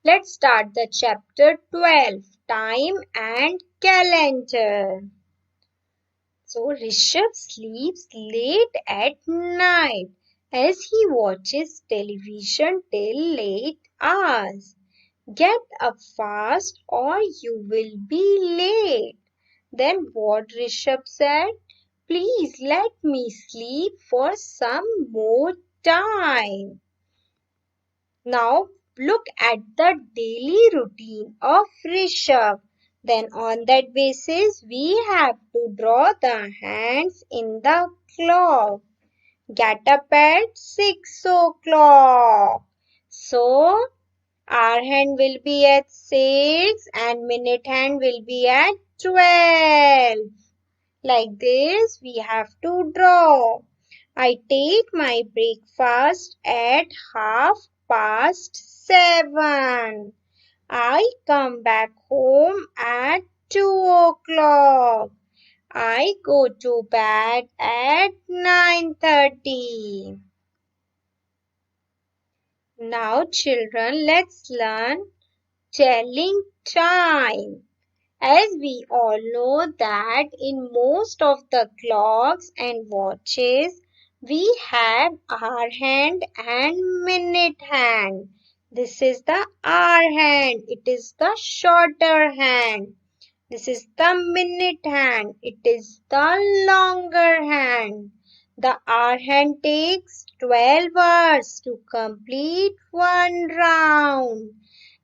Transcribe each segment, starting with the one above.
Let's start the chapter 12, Time and Calendar. So Rishabh sleeps late at night as he watches television till late hours. Get up fast or you will be late. Then what Rishabh said? Please let me sleep for some more time. Now look at the daily routine of Rishabh. Then on that basis we have to draw the hands in the clock. Get up at 6 o'clock. So hour hand will be at 6 and minute hand will be at 12. Like this we have to draw. I take my breakfast at 7:30. I come back home at 2 o'clock. I go to bed at 9:30. Now children, let's learn telling time. As we all know that in most of the clocks and watches, we have hour hand and minute hand. This is the hour hand. It is the shorter hand. This is the minute hand. It is the longer hand. The hour hand takes 12 hours to complete one round.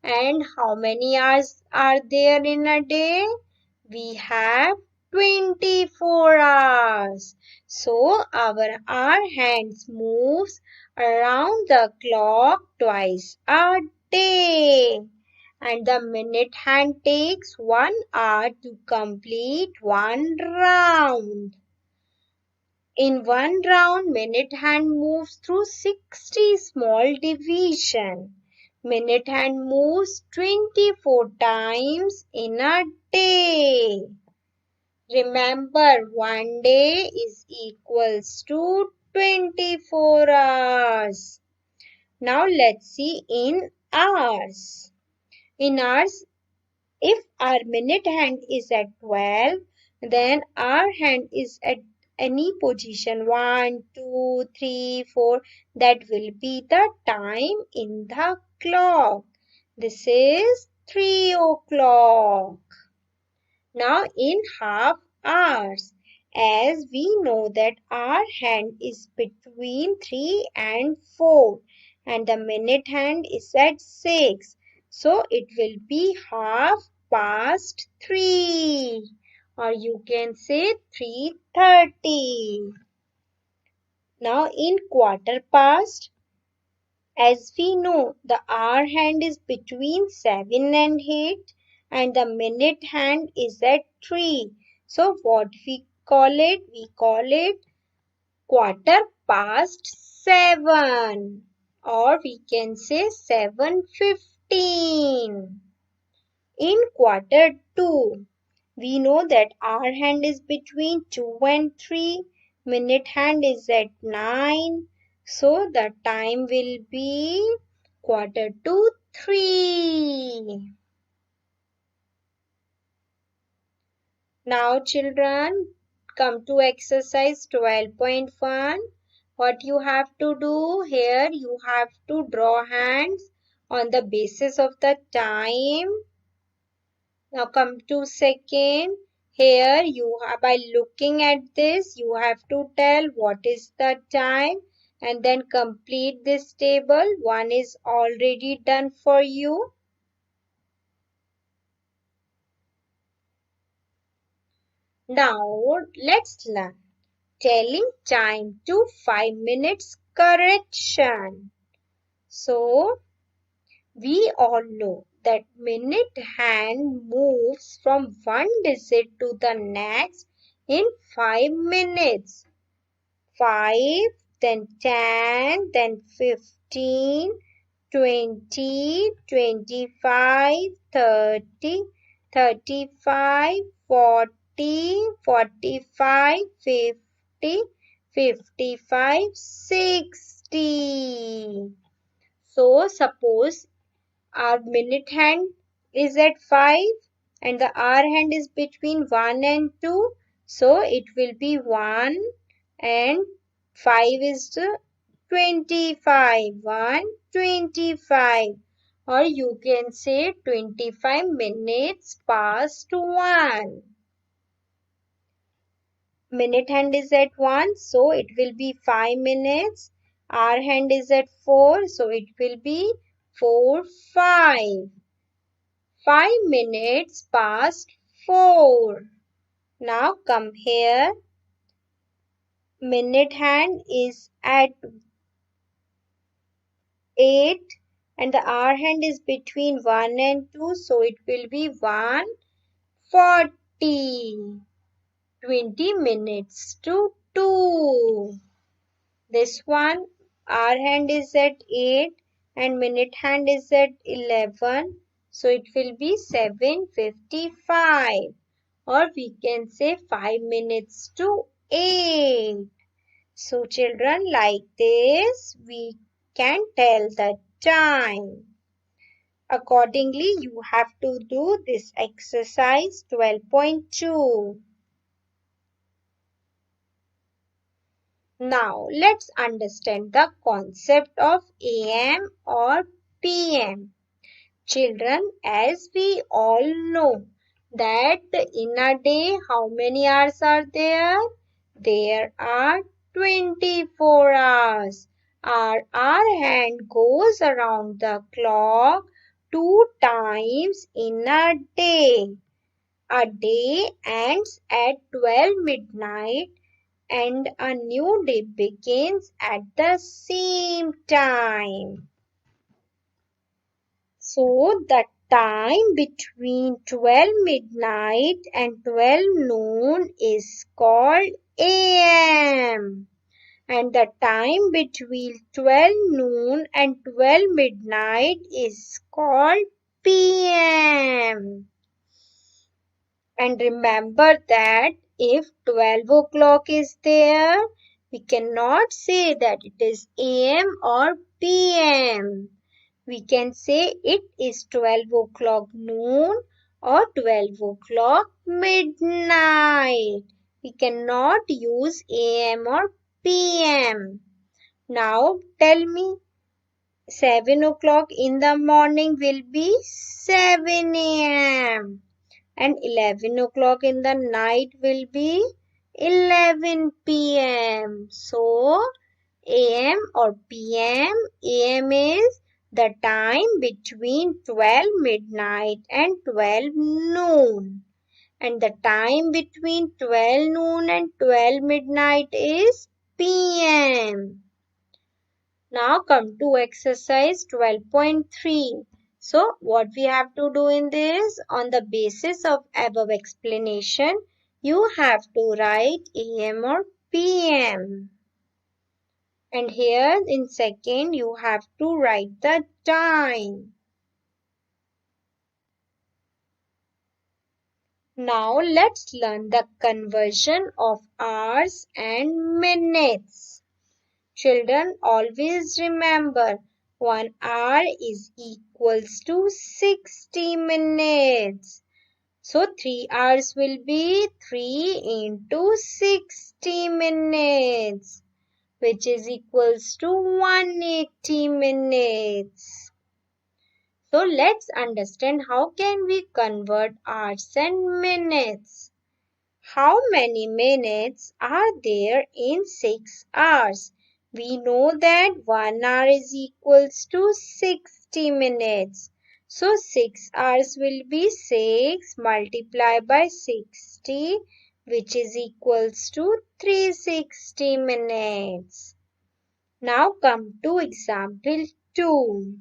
And how many hours are there in a day? We have 24 hours. So our hour hands moves around the clock twice a day. And the minute hand takes 1 hour to complete one round. In one round, minute hand moves through 60 small divisions. Minute hand moves 24 times in a day. Remember, one day is equals to 24 hours. Now let's see in hours. In hours, if our minute hand is at 12, then our hand is at any position 1, 2, 3, 4. That will be the time in the clock. This is 3 o'clock. Now in half hours, as we know that our hand is between 3 and 4 and the minute hand is at 6. So it will be 3:30 or you can say 3:30. Now in quarter past, as we know, the hour hand is between 7 and 8 and the minute hand is at 3. So what we call it? We call it quarter past 7 or we can say 7:15. In quarter 2, we know that hour hand is between 2 and 3, minute hand is at 9. So the time will be quarter to 3. Now children, come to exercise 12.1. What you have to do here, you have to draw hands on the basis of the time. Now come to second. Here you have, by looking at this, you have to tell what is the time and then complete this table. One is already done for you. Now let's learn telling time to 5 minutes correction. So we all know that minute hand moves from one digit to the next in 5 minutes. 5, then 10, then 15, 20, 25, 30, 35, 40, 45, 50, 55, 60. So suppose Our minute hand is at 5 and the hour hand is between 1 and 2. So it will be 1 and 5 is the 25. 1, 25. Or you can say 25 minutes past 1. Minute hand is at 1, so it will be 5 minutes. Hour hand is at 4, so it will be 4, 5. 5 minutes past 4. Now come here. Minute hand is at 8 and the hour hand is between 1 and 2, so it will be 1:40. 20 minutes to 2. This one, hour hand is at 8 and minute hand is at 11. So it will be 7:55. Or we can say 5 minutes to 8. So children, like this, we can tell the time. Accordingly, you have to do this exercise 12.2. Now, let's understand the concept of AM or PM. Children, as we all know that in a day, how many hours are there? There are 24 hours. Our hand goes around the clock 2 times in a day. A day ends at 12 midnight and a new day begins at the same time. So the time between 12 midnight and 12 noon is called AM. And the time between 12 noon and 12 midnight is called PM. And remember that if 12 o'clock is there, we cannot say that it is AM or PM. We can say it is 12 o'clock noon or 12 o'clock midnight. We cannot use AM or PM. Now tell me, 7 o'clock in the morning will be 7 AM. And 11 o'clock in the night will be 11 p.m. So, AM or PM, AM is the time between 12 midnight and 12 noon. And the time between 12 noon and 12 midnight is PM. Now come to exercise 12.3. So what we have to do in this, on the basis of above explanation, you have to write AM or PM. And here in second, you have to write the time. Now let's learn the conversion of hours and minutes. Children, always remember 1 hour is equals to 60 minutes. So 3 hours will be 3 into 60 minutes, which is equals to 180 minutes. So let's understand how can we convert hours and minutes. How many minutes are there in 6 hours? We know that 1 hour is equals to 60 minutes. So 6 hours will be 6 multiplied by 60, which is equals to 360 minutes. Now come to example 2.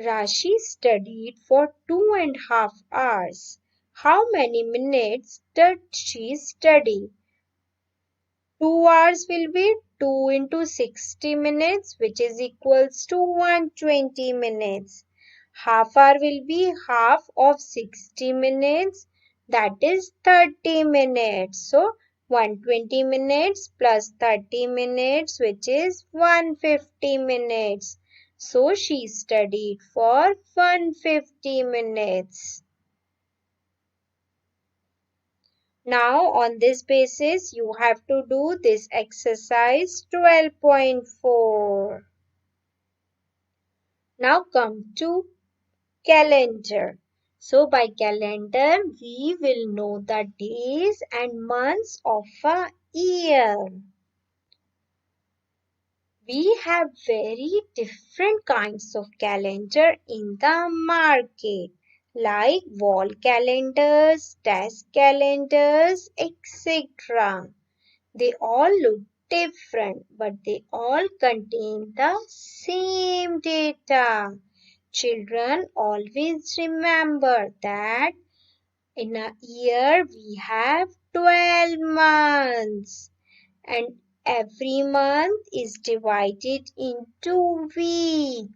Rashi studied for 2.5 hours. How many minutes did she study? 2 hours will be 2 into 60 minutes, which is equals to 120 minutes. Half hour will be half of 60 minutes, that is 30 minutes. So 120 minutes plus 30 minutes, which is 150 minutes. So she studied for 150 minutes. Now on this basis you have to do this exercise 12.4. Now come to calendar. So by calendar we will know the days and months of a year. We have very different kinds of calendar in the market, like wall calendars, desk calendars, etc. They all look different, but they all contain the same data. Children, always remember that in a year we have 12 months, and every month is divided into weeks,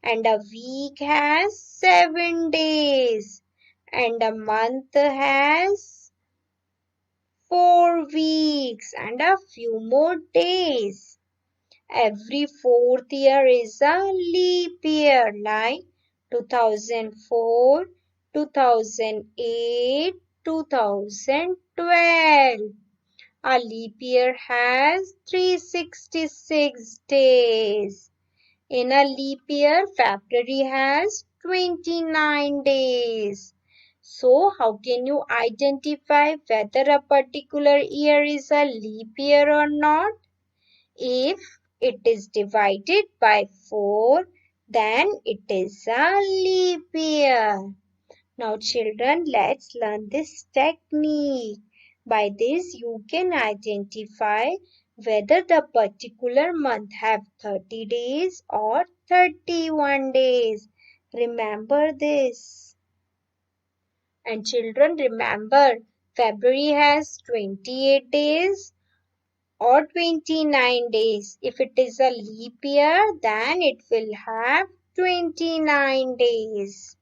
and a week has 7 days, and a month has 4 weeks and a few more days. Every fourth year is a leap year, like 2004, 2008, 2012. A leap year has 366 days. In a leap year, February has 29 days. So, how can you identify whether a particular year is a leap year or not? If it is divided by 4, then it is a leap year. Now children, let's learn this technique. By this you can identify whether the particular month have 30 days or 31 days. Remember this. And children, remember, February has 28 days or 29 days. If it is a leap year, then it will have 29 days.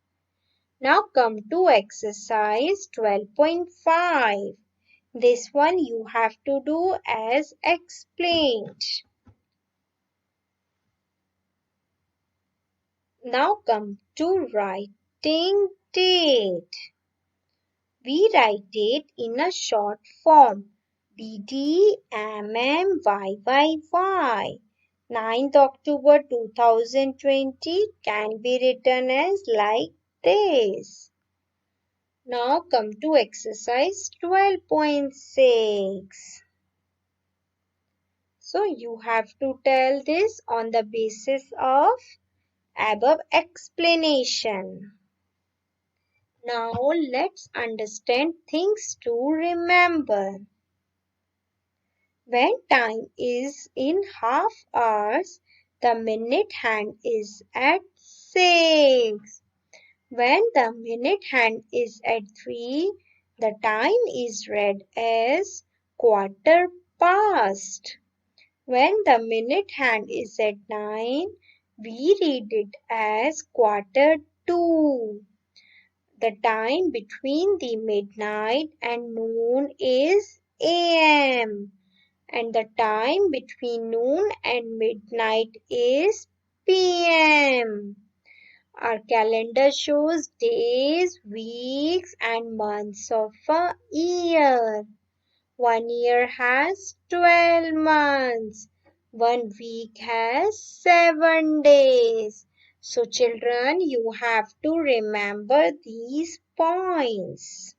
Now come to exercise 12.5. This one you have to do as explained. Now come to writing date. We write date in a short form. DDMMYYY. 9th October 2020 can be written as like this. Now come to exercise 12.6. So you have to tell this on the basis of above explanation. Now let's understand things to remember. When time is in half hours, the minute hand is at 6. When the minute hand is at 3, the time is read as quarter past. When the minute hand is at 9, we read it as quarter to. The time between the midnight and noon is AM, and the time between noon and midnight is PM. Our calendar shows days, weeks, and months of a year. 1 year has 12 months. 1 week has 7 days. So children, you have to remember these points.